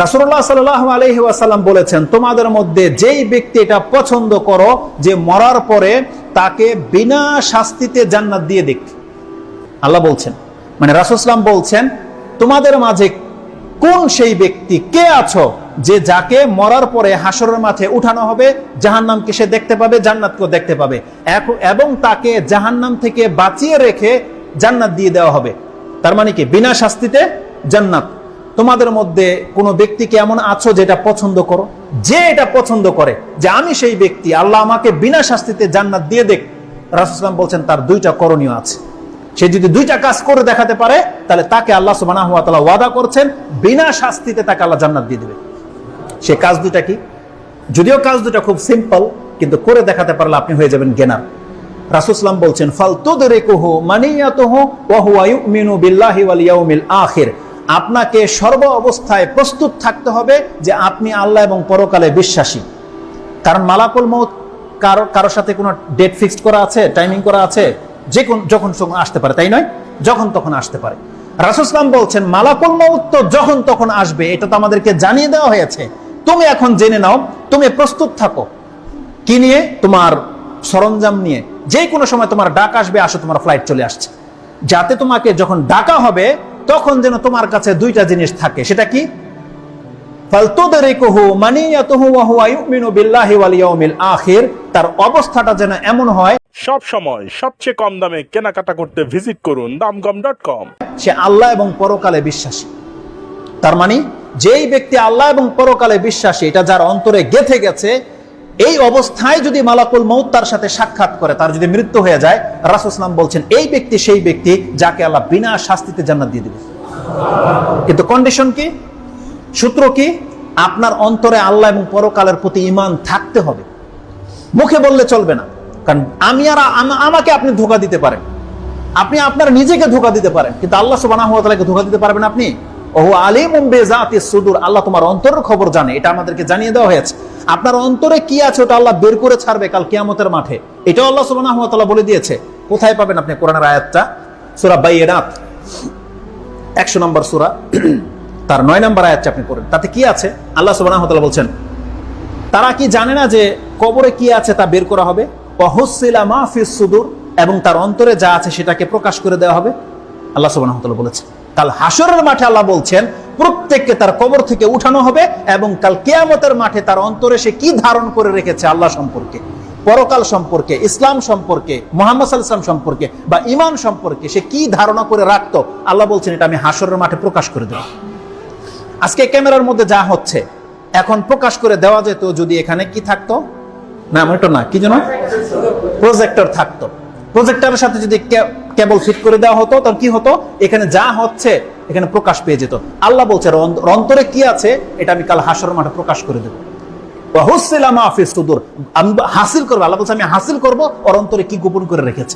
রাসূলুল্লাহ সাল্লাল্লাহু আলাইহি ওয়াসাল্লাম বলেছেন, তোমাদের মধ্যে যেই ব্যক্তি এটা পছন্দ করো যে মরার পরে তাকে বিনা শাস্তিতে জান্নাত দিয়ে দিক। আল্লাহ বলছেন, মানে রাসূল সাল্লাল্লাহু আলাইহি ওয়াসাল্লাম বলছেন, তোমাদের মাঝে কোন সেই ব্যক্তি, কে আছো যে যাকে মরার পরে হাসরের মাঠে উঠানো হবে, জাহান্নামকে সে দেখতে পাবে, জান্নাতকেও দেখতে পাবে, এবং তাকে জাহান্নাম থেকে বাঁচিয়ে রেখে জান্নাত দিয়ে দেওয়া হবে। তার মানে কি? বিনা শাস্তিতে জান্নাত। তোমাদের মধ্যে কোনো ব্যক্তিকে এমন আছো যেটা পছন্দ করো, যে এটা পছন্দ করে যে আমি সেই ব্যক্তি, আল্লাহ আমাকে বিনা শাস্তিতে জান্নাত দিয়ে দেখ। রাসূল সাল্লাল্লাহু আলাইহি ওয়াসাল্লাম বলছেন তার দুইটা করণীয় আছে। সে যদি দুইটা কাজ করে দেখাতে পারে তাহলে তাকে আল্লাহ সুবহানাহু ওয়া তাআলা ওয়াদা করছেন বিনা শাস্তিতে তাকে আল্লাহ জান্নাত দিয়ে দেবে। সে কাজ দুইটা কি? যদিও কাজ দুটা খুব সিম্পল, কিন্তু করে দেখাতে পারলে আপনি হয়ে যাবেন জ্ঞানী। রাসূল সাল্লাল্লাহু আলাইহি ওয়াসাল্লাম বলছেন, ফালতুদরিকুহু মানিয়াতুহু ওয়া হুয়া ইউমিনু বিল্লাহি ওয়াল ইয়াউমিল আখির। আপনাকে সর্ব অবস্থায় প্রস্তুত থাকতে হবে যে আপনি আল্লাহ এবং পরকালে বিশ্বাসী। কারণ মালাকুল মউত কারোর সাথে কোনো ডেট ফিক্সড করা আছে, টাইমিং করা আছে, যখন আসতে পারে, তাই নয়? যখন তখন আসতে পারে। রাসূল সাল্লাল্লাহু আলাইহি ওয়াসাল্লাম বলছেন, মালাকুল মউত তো যখন তখন আসবে, এটা তো আমাদেরকে জানিয়ে দেওয়া হয়েছে। তুমি এখন জেনে নাও, তুমি প্রস্তুত থাকো। কি নিয়ে? তোমার সরঞ্জাম নিয়ে। যে কোনো সময় তোমার ডাক আসবে, আসো তোমার ফ্লাইট চলে আসছে, যাতে তোমাকে যখন ডাকা হবে তখন যেন তোমার কাছে দুইটা জিনিস থাকে। সেটা কি? ফালতুদরিকুহু মানিয়াতুহু ওয়া হুয়া ইউমিনু বিল্লাহি ওয়াল ইয়াউমিল আখির। তার অবস্থাটা যেন এমন হয়, সব সময় সবচেয়ে কম দামে কেনাকাটা করতে ভিজিট করুন damgam.com। সে আল্লাহ এবং পরকালে বিশ্বাসী। তার মানে যেই ব্যক্তি আল্লাহ এবং পরকালে বিশ্বাসী, এটা যার অন্তরে গেঁথে গেছে, এই অবস্থায় যদি মালাকুল মউত তার সাথে সাক্ষাৎ করে, তার যদি মৃত্যু হয়ে যায়, রাসূল সাল্লাল্লাহু আলাইহি ওয়াসাল্লাম বলছেন এই ব্যক্তি সেই ব্যক্তি যাকে আল্লাহ বিনা শাস্তিতে জান্নাত দিয়ে দিবে। কিন্তু কন্ডিশন কি? সূত্র কি? আপনার অন্তরে আল্লাহ এবং পরকালের প্রতি ঈমান থাকতে হবে। মুখে বললে চলবে না। কারণ আমাকে আপনি ধোঁকা দিতে পারেন, আপনি আপনার নিজেকে ধোঁকা দিতে পারেন, কিন্তু আল্লাহ সুবহানাহু ওয়া তাআলাকে ধোঁকা দিতে পারবেন আপনি? ওহু আলিমুম বিযাতিস সুদূর। আল্লাহ তোমার অন্তরের খবর জানে, এটা আমাদেরকে জানিয়ে দেওয়া হয়েছে। আপনার অন্তরে কি আছে ওটা আল্লাহ বের করে ছাড়বে কাল কিয়ামতের মাঠে, এটাও আল্লাহ সুবহানাহু ওয়া তাআলা বলে দিয়েছে। কোথায় পাবেন আপনি কোরআনের আয়াতটা? সূরা বাইয়িনাত 100 নম্বর সূরা, তার 9 নম্বর আয়াতটা আপনি পড়েন। তাতে কি আছে? আল্লাহ সুবহানাহু ওয়া তাআলা বলছেন, তারা কি জানে না যে কবরে কি আছে তা বের করা হবে? ওয়া হুসিলা মা ফিস সুদূর, এবং তার অন্তরে যা আছে সেটাকে প্রকাশ করে দেওয়া হবে। আল্লাহ সুবহানাহু ওয়া তাআলা বলেছেন কাল হাসরের মাঠে আল্লাহ বলছেন প্রত্যেককে তার কবর থেকে উঠানো হবে, এবং কাল কিয়ামতের মাঠে তার অন্তরে সে কি ধারণ করে রেখেছে আল্লাহ সম্পর্কে, পরকাল সম্পর্কে, ইসলাম সম্পর্কে, মুহাম্মদ সাল্লাল্লাহু আলাইহি ওয়াসাল্লাম সম্পর্কে বা ঈমান সম্পর্কে সে কি ধারণা করে রাখতো, আল্লাহ বলছেন এটা আমি হাসরের মাঠে প্রকাশ করে দেব। আজকে ক্যামেরার মধ্যে যা হচ্ছে এখন প্রকাশ করে দেওয়া যেত যদি এখানে কি থাকতো, না মনিটর না, কি যেন প্রজেক্টর থাকতো। প্রজেক্টরের সাথে যদি কেবল ফিট করে দেওয়া হতো তাহলে কি হতো? এখানে যা হচ্ছে এখানে প্রকাশ পেয়ে যেত। আল্লাহ বলছে অন্তরে কি আছে এটা আমি কাল হাসরের মাঠে প্রকাশ করে দেব। ওয়া হুসিলা মা ফিস সুদূর, আমি হাসিল করব, আল্লাহ বলছে আমি হাসিল করব ওর অন্তরে কি গোপন করে রেখেছে।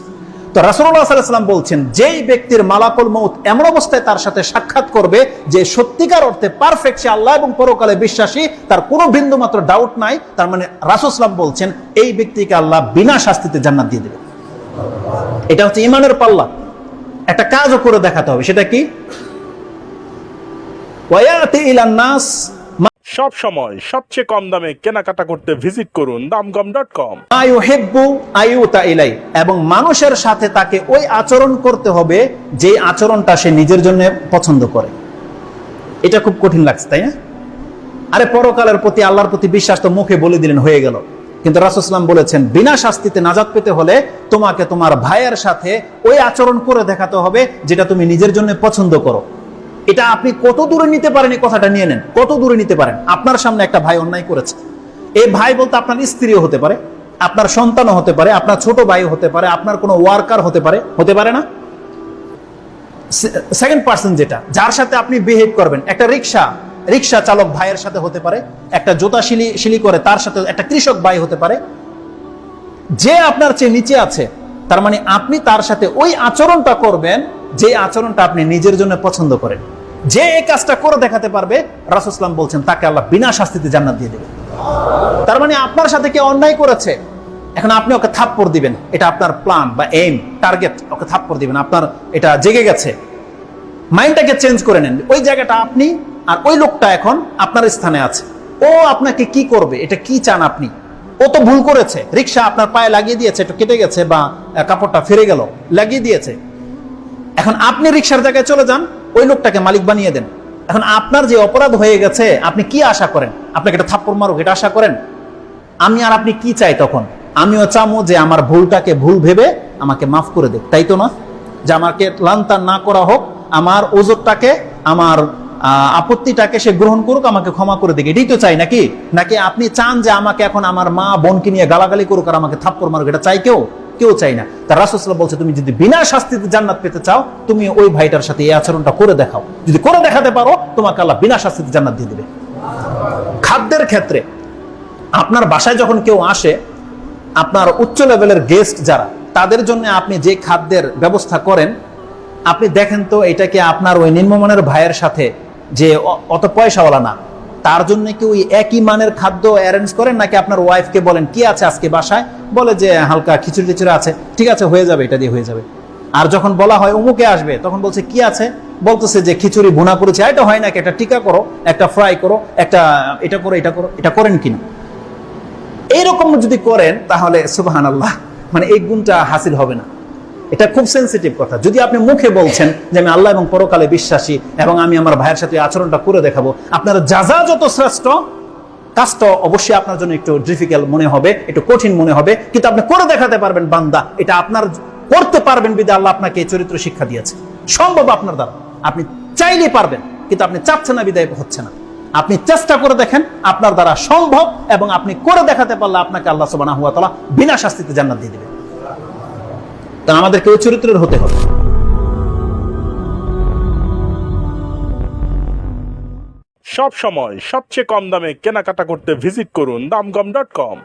তো রাসূলুল্লাহ সাল্লাল্লাহু আলাইহি ওয়াসাল্লাম বলছেন যেই ব্যক্তির মালাকুল মউত এমন অবস্থায় তার সাথে সাক্ষাৎ করবে যে সত্যিকার অর্থে পারফেক্ট, সে আল্লাহ এবং পরকালে বিশ্বাসী, তার কোনো বিন্দু মাত্র ডাউট নাই, তার মানে রাসূল সাল্লাল্লাহু আলাইহি ওয়াসাল্লাম বলছেন এই ব্যক্তিকে আল্লাহ বিনা শাস্তিতে জান্নাত দিয়ে দেবে। এটা হচ্ছে ঈমানের পাল্লা। একটা কাজও করে দেখাতে হবে। সেটা কি? ওয়ায়াতি ইলান নাস, সব সময় সবচেয়ে কম দামে কেনাকাটা করতে ভিজিট করুন damgam.com। মা ইউহিব্বু আইউতা ইলাই, এবং মানুষের সাথে তাকে ওই আচরণ করতে হবে যে আচরণটা সে নিজের জন্য পছন্দ করে। এটা খুব কঠিন লাগছে, তাই না? আরে পরকালের প্রতি, আল্লাহর প্রতি বিশ্বাস তো মুখে বলে দিলেন, হয়ে গেল। কিন্তু রাসূল সাল্লাল্লাহু আলাইহি ওয়াসাল্লাম বলেছেন বিনা শাস্তিতে নাজাত পেতে হলে তোমাকে তোমার ভাইয়ের সাথে ওই আচরণ করে দেখাতে হবে যেটা তুমি নিজের জন্য পছন্দ করো। এটা আপনি কত দূরে নিতে পারেন এই কথাটা নিয়ে নেন। কত দূরে নিতে পারেন? আপনার সামনে একটা ভাই অন্যায় করেছে, এই ভাই বলতে আপনার স্ত্রীও হতে পারে, আপনার সন্তানও হতে পারে, আপনার ছোট ভাইও হতে পারে, আপনার কোনো ওয়ার্কার হতে পারে, হতে পারে না? সেকেন্ড পার্সন যেটা, যার সাথে আপনি বিহেভ করবেন, একটা রিক্সা চালক ভাইয়ের সাথে হতে পারে, একটা জুতা শিলি করে তার সাথে একটা কৃষক ভাই হতে পারে, যে আপনার চেয়ে নিচে আছে। তার মানে আপনি তার সাথে ওই আচরণটা করবেন যে আচরণটা আপনি নিজের জন্য পছন্দ করেন। যে এই কাজটা করে দেখাতে পারবে, রাসূল সাল্লাল্লাহু আলাইহি ওয়াসাল্লাম বলছেন তাকে আল্লাহ বিনা শাস্তিতে জান্নাত দিয়ে দেবে। তার মানে আপনার সাথে কেউ অন্যায় করেছে, এখন আপনি ওকে থাপ্পড় দিবেন, এটা আপনার প্ল্যান বা এইম, টার্গেট, ওকে থাপ্পড় দিবেন, আপনার এটা জেগে গেছে। মাইন্ডটাকে চেঞ্জ করে নেন। ওই জায়গাটা আপনি আর ওই লোকটা এখন আপনার স্থানে আছে, ও আপনাকে কি করবে, এটা কি চান আপনি? ও তো ভুল করেছে, রিক্সা আপনার পায়ে লাগিয়ে দিয়েছে, একটু কেটে গেছে বা কাপড়টা ফিরে গেল, লাগিয়ে দিয়েছে। এখন আপনি রিক্সার জায়গায় চলে যান, ওই লোকটাকে মালিক বানিয়ে দেন। এখন আপনার যে অপরাধ হয়ে গেছে, আপনি কি আশা করেন? আপনাকে একটা থাপ্পড় মারুক, এটা আশা করেন? আমি আর আপনি কি চাই তখন? আমিও চামো যে আমার ভুলটাকে ভুল ভেবে আমাকে মাফ করে দেখ, তাই তো না? যে আমাকে লান্তান না করা হোক, আমার ওজরটাকে, আমার আপত্তিটাকে সে গ্রহণ করুক, আমাকে ক্ষমা করে দিক, এটাই তো চাই নাকি? নাকি আপনি চান যে আমাকে এখন আমার মা বোনকে নিয়ে গালাগালি করুক আর আমাকে থাপ্পড় মারুক? এটা চাই কেউ? কেউ চাই না। তার রাসূল সাল্লাল্লাহু আলাইহি ওয়াসাল্লাম বলছে, তুমি যদি বিনা শাস্তিতে জান্নাত পেতে চাও, তুমি ওই ভাইটার সাথে এই আচরণটা করে দেখাও। যদি করে দেখাতে পারো, তোমাকে আল্লাহ বিনা শাস্তিতে জান্নাত দিয়ে দেবে। খাদ্যের ক্ষেত্রে আপনার বাসায় যখন কেউ আসে, আপনার উচ্চ লেভেলের গেস্ট যারা, তাদের জন্য আপনি যে খাদ্যের ব্যবস্থা করেন, আপনি দেখেন তো এটা কি আপনার ওই নিম্নমানের ভাইয়ের সাথে যে অত পয়সাওয়ালা না, তার জন্য কি ওই একই মানের খাদ্য অ্যারেঞ্জ করেন, নাকি আপনার ওয়াইফকে বলেন কি আছে আজকে বাসায়, বলে যে হালকা খিচুড়ি টিচুড়ি আছে, ঠিক আছে হয়ে যাবে, এটা দিয়ে হয়ে যাবে। আর যখন বলা হয় অমুকে আসবে, তখন বলছে কি আছে, বলতেছে যে খিচুড়ি ভুনা করেছে, এটা হয় নাকি, একটা টিকা করো, একটা ফ্রাই করো, একটা এটা করো, এটা করো, এটা করেন কিনা? এইরকম যদি করেন তাহলে সুবহানাল্লাহ, মানে এই গুণটা হাসিল হবে না। এটা খুব সেন্সিটিভ কথা। যদি আপনি মুখে বলছেন যে আমি আল্লাহ এবং পরকালে বিশ্বাসী এবং আমি আমার ভাইয়ের সাথে আচরণটা করে দেখাবো, আপনার যাজা যত শ্রেষ্ঠ, কাজটা অবশ্যই আপনার জন্য একটু ডিফিকাল্ট মনে হবে, একটু কঠিন মনে হবে, কিন্তু আপনি করে দেখাতে পারবেন বান্দা, এটা আপনার করতে পারবেন বিধায় আল্লাহ আপনাকে এই চরিত্র শিক্ষা দিয়েছে। সম্ভব আপনার দ্বারা, আপনি চাইলে পারবেন, কিন্তু আপনি চাচ্ছেন না বিধায় হচ্ছে না। আপনি চেষ্টা করে দেখেন, আপনার দ্বারা সম্ভব, এবং আপনি করে দেখাতে পারলে আপনাকে আল্লাহ সুবহানাহু ওয়া তাআলা বিনা শাস্তিতে জান্নাত দিয়ে দিবেন। তা আমাদেরকে ওই চরিত্রের হতে হবে। সব সময় সবচেয়ে কম দামে কেনাকাটা করতে ভিজিট করুন দামকম.com।